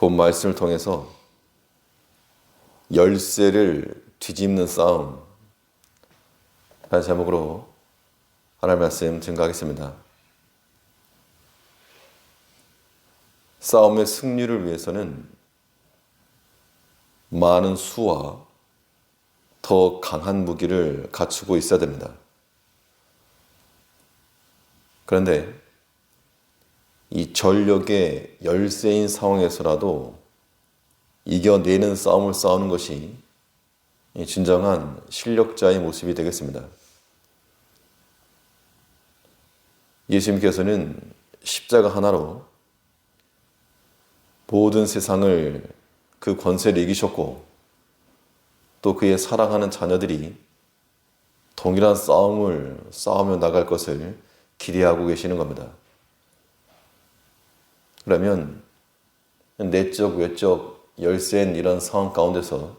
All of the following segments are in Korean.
본 말씀을 통해서 열쇠를 뒤집는 싸움 라는 제목으로 하나님 말씀 증거하겠습니다. 싸움의 승리를 위해서는 많은 수와 더 강한 무기를 갖추고 있어야 됩니다. 그런데 이 전력의 열세인 상황에서라도 이겨내는 싸움을 싸우는 것이 진정한 실력자의 모습이 되겠습니다. 예수님께서는 십자가 하나로 모든 세상을 그 권세를 이기셨고 또 그의 사랑하는 자녀들이 동일한 싸움을 싸우며 나갈 것을 기대하고 계시는 겁니다. 그러면 내적, 외적, 열세인 이런 상황 가운데서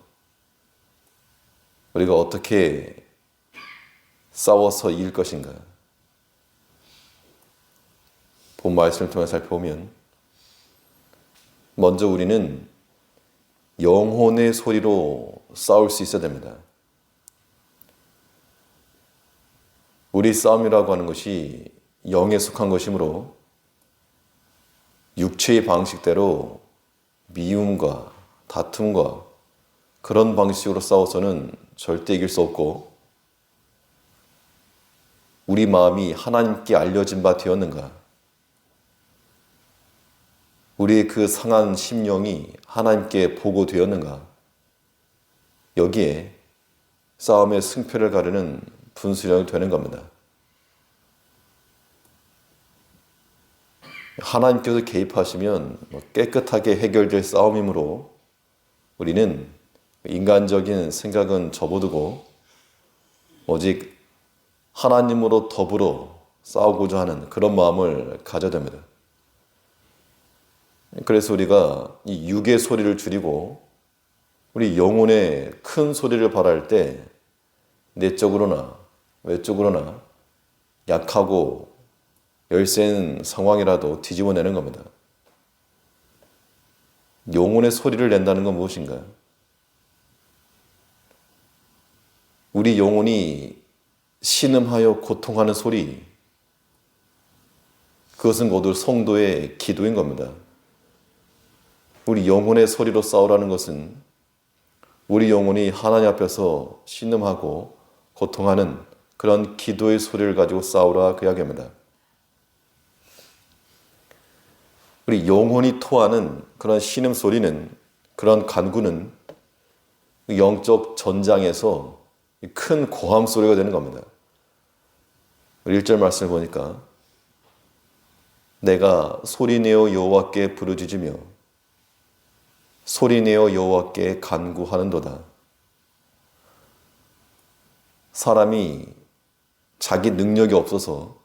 우리가 어떻게 싸워서 이길 것인가? 본 말씀을 통해 살펴보면 먼저 우리는 영혼의 소리로 싸울 수 있어야 됩니다. 우리 싸움이라고 하는 것이 영에 속한 것이므로 육체의 방식대로 미움과 다툼과 그런 방식으로 싸워서는 절대 이길 수 없고, 우리 마음이 하나님께 알려진 바 되었는가? 우리의 그 상한 심령이 하나님께 보고되었는가? 여기에 싸움의 승패를 가르는 분수령이 되는 겁니다. 하나님께서 개입하시면 깨끗하게 해결될 싸움이므로 우리는 인간적인 생각은 접어두고 오직 하나님으로 더불어 싸우고자 하는 그런 마음을 가져야 됩니다. 그래서 우리가 이 육의 소리를 줄이고 우리 영혼의 큰 소리를 발할 때 내적으로나 외적으로나 약하고 열세인 상황이라도 뒤집어내는 겁니다. 영혼의 소리를 낸다는 건 무엇인가? 우리 영혼이 신음하여 고통하는 소리, 그것은 모두 성도의 기도인 겁니다. 우리 영혼의 소리로 싸우라는 것은 우리 영혼이 하나님 앞에서 신음하고 고통하는 그런 기도의 소리를 가지고 싸우라 그 이야기입니다. 우리 영혼이 토하는 그런 신음 소리는, 그런 간구는 영적 전장에서 큰 고함 소리가 되는 겁니다. 우리 1절 말씀을 보니까 내가 소리내어 여호와께 부르짖으며 소리내어 여호와께 간구하는도다. 사람이 자기 능력이 없어서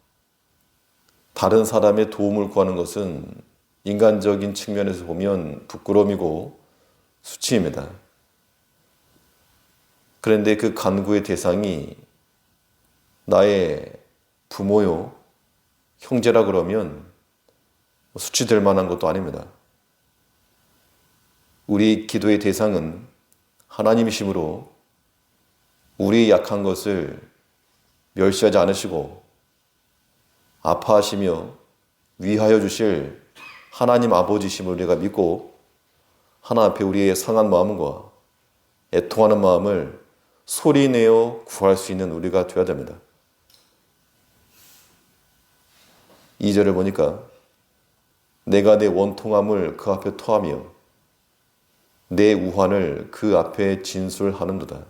다른 사람의 도움을 구하는 것은 인간적인 측면에서 보면 부끄러움이고 수치입니다. 그런데 그 간구의 대상이 나의 부모요, 형제라 그러면 수치될 만한 것도 아닙니다. 우리 기도의 대상은 하나님이시므로 우리의 약한 것을 멸시하지 않으시고 아파하시며 위하여 주실 하나님 아버지심을 우리가 믿고 하나님 앞에 우리의 상한 마음과 애통하는 마음을 소리내어 구할 수 있는 우리가 되어야 됩니다. 2절을 보니까 내가 내 원통함을 그 앞에 토하며 내 우환을 그 앞에 진술하는도다.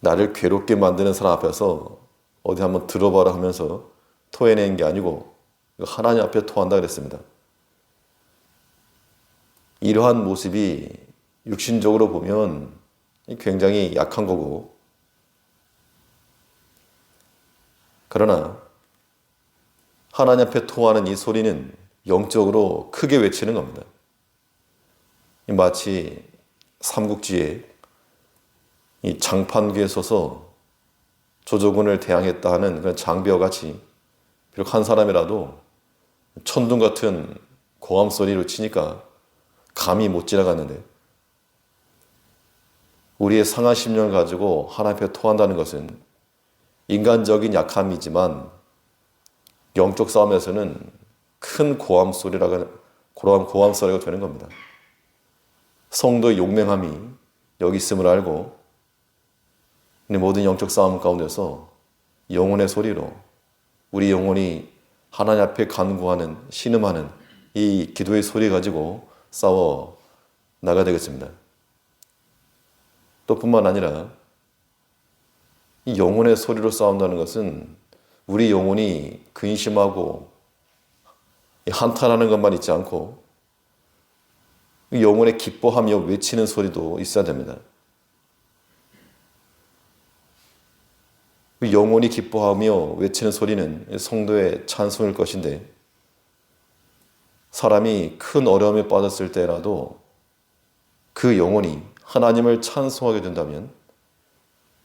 나를 괴롭게 만드는 사람 앞에서 어디 한번 들어봐라 하면서 토해내는 게 아니고 하나님 앞에 토한다 그랬습니다. 이러한 모습이 육신적으로 보면 굉장히 약한 거고, 그러나 하나님 앞에 토하는 이 소리는 영적으로 크게 외치는 겁니다. 마치 삼국지에 이 장판기에 서서 조조군을 대항했다 하는 그런 장비와 같이, 비록 한 사람이라도 천둥 같은 고함 소리로 치니까 감히 못 지나갔는데, 우리의 상한 심령을 가지고 하나님 앞에 토한다는 것은 인간적인 약함이지만 영적 싸움에서는 큰 고함 소리가 되는 겁니다. 성도의 용맹함이 여기 있음을 알고 모든 영적 싸움 가운데서 영혼의 소리로 우리 영혼이 하나님 앞에 간구하는, 신음하는 이 기도의 소리 가지고 싸워 나가야 되겠습니다. 또 뿐만 아니라 이 영혼의 소리로 싸운다는 것은 우리 영혼이 근심하고 한탄하는 것만 있지 않고 영혼의 기뻐하며 외치는 소리도 있어야 됩니다. 영혼이 기뻐하며 외치는 소리는 성도의 찬송일 것인데, 사람이 큰 어려움에 빠졌을 때라도 그 영혼이 하나님을 찬송하게 된다면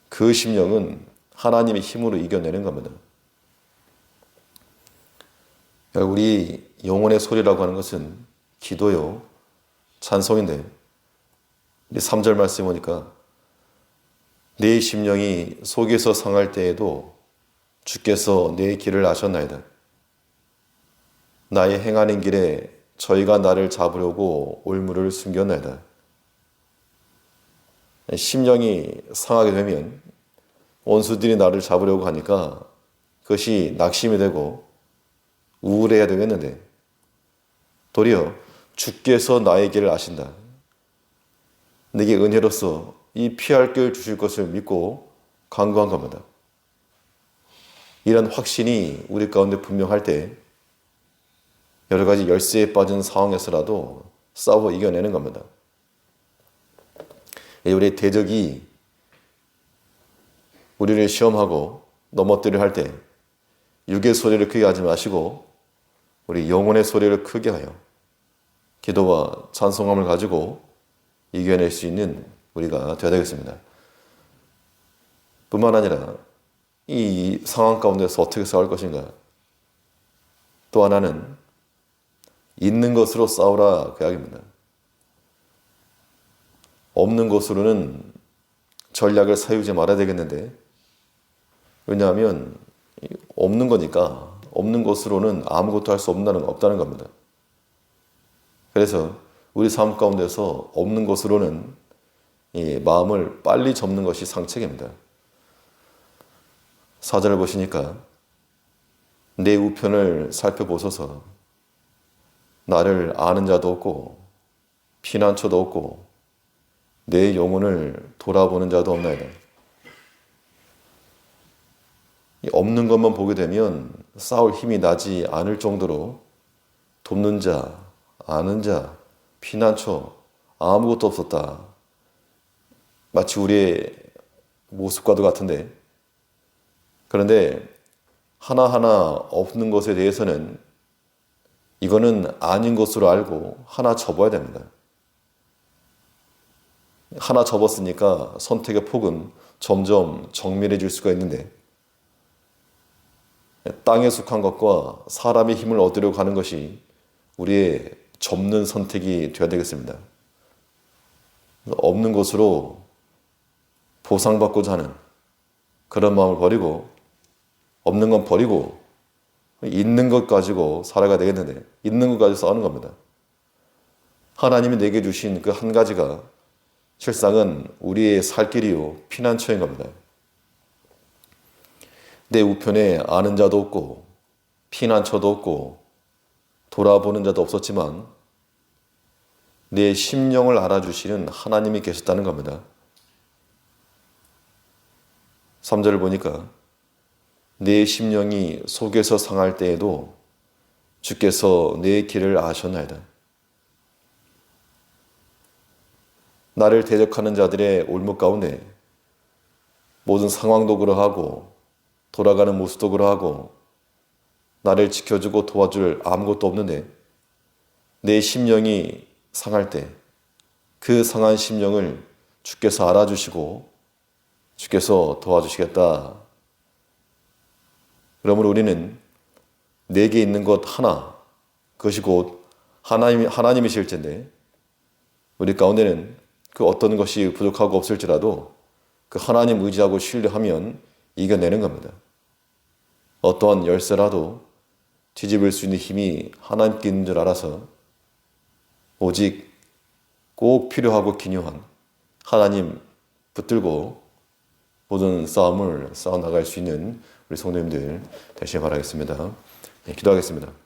그 심령은 하나님의 힘으로 이겨내는 겁니다. 우리 영혼의 소리라고 하는 것은 기도요, 찬송인데, 3절 말씀에 보니까 내 심령이 속에서 상할 때에도 주께서 내 길을 아셨나이다. 나의 행하는 길에 저희가 나를 잡으려고 올무를 숨겼나이다. 심령이 상하게 되면 원수들이 나를 잡으려고 하니까 그것이 낙심이 되고 우울해야 되겠는데, 도리어 주께서 나의 길을 아신다. 내게 은혜로서 이 피할 길을 주실 것을 믿고 간구한 겁니다. 이런 확신이 우리 가운데 분명할 때 여러 가지 열쇠에 빠진 상황에서라도 싸워 이겨내는 겁니다. 우리의 대적이 우리를 시험하고 넘어뜨려 할 때 육의 소리를 크게 하지 마시고 우리 영혼의 소리를 크게 하여 기도와 찬송함을 가지고 이겨낼 수 있는 우리가 되어야 되겠습니다. 뿐만 아니라 이 상황 가운데서 어떻게 싸울 것인가? 또 하나는 있는 것으로 싸우라, 그 이야기입니다. 없는 것으로는 전략을 사유지 말아야 되겠는데, 왜냐하면 없는 거니까 없는 것으로는 아무것도 할 수 없다는 겁니다. 그래서 우리 삶 가운데서 없는 것으로는 이 마음을 빨리 접는 것이 상책입니다. 4절을 보시니까 내 우편을 살펴보소서. 나를 아는 자도 없고 피난처도 없고 내 영혼을 돌아보는 자도 없나이다. 없는 것만 보게 되면 싸울 힘이 나지 않을 정도로 돕는 자, 아는 자, 피난처 아무것도 없었다. 마치 우리의 모습과도 같은데, 그런데 하나하나 없는 것에 대해서는 이거는 아닌 것으로 알고 하나 접어야 됩니다. 하나 접었으니까 선택의 폭은 점점 정밀해질 수가 있는데, 땅에 속한 것과 사람의 힘을 얻으려고 하는 것이 우리의 접는 선택이 되어야 되겠습니다. 없는 것으로 보상받고자 하는 그런 마음을 버리고, 없는 건 버리고 있는 것 가지고 살아가야 되겠는데, 있는 것 가지고 싸우는 겁니다. 하나님이 내게 주신 그 한 가지가 실상은 우리의 살 길이요, 피난처인 겁니다. 내 우편에 아는 자도 없고 피난처도 없고 돌아보는 자도 없었지만 내 심령을 알아주시는 하나님이 계셨다는 겁니다. 3절을 보니까 내 심령이 속에서 상할 때에도 주께서 내 길을 아셨나이다. 나를 대적하는 자들의 올무 가운데 모든 상황도 그러하고 돌아가는 모습도 그러하고 나를 지켜주고 도와줄 아무것도 없는데, 내 심령이 상할 때 그 상한 심령을 주께서 알아주시고 주께서 도와주시겠다. 그러므로 우리는 내게 있는 것 하나, 그것이 곧 하나님이실텐데 우리 가운데는 그 어떤 것이 부족하고 없을지라도 그 하나님 의지하고 신뢰하면 이겨내는 겁니다. 어떠한 열쇠라도 뒤집을 수 있는 힘이 하나님께 있는 줄 알아서 오직 꼭 필요하고 기묘한 하나님 붙들고 모든 싸움을 싸워나갈 수 있는 우리 성도님들 되시길 바라겠습니다. 네, 기도하겠습니다.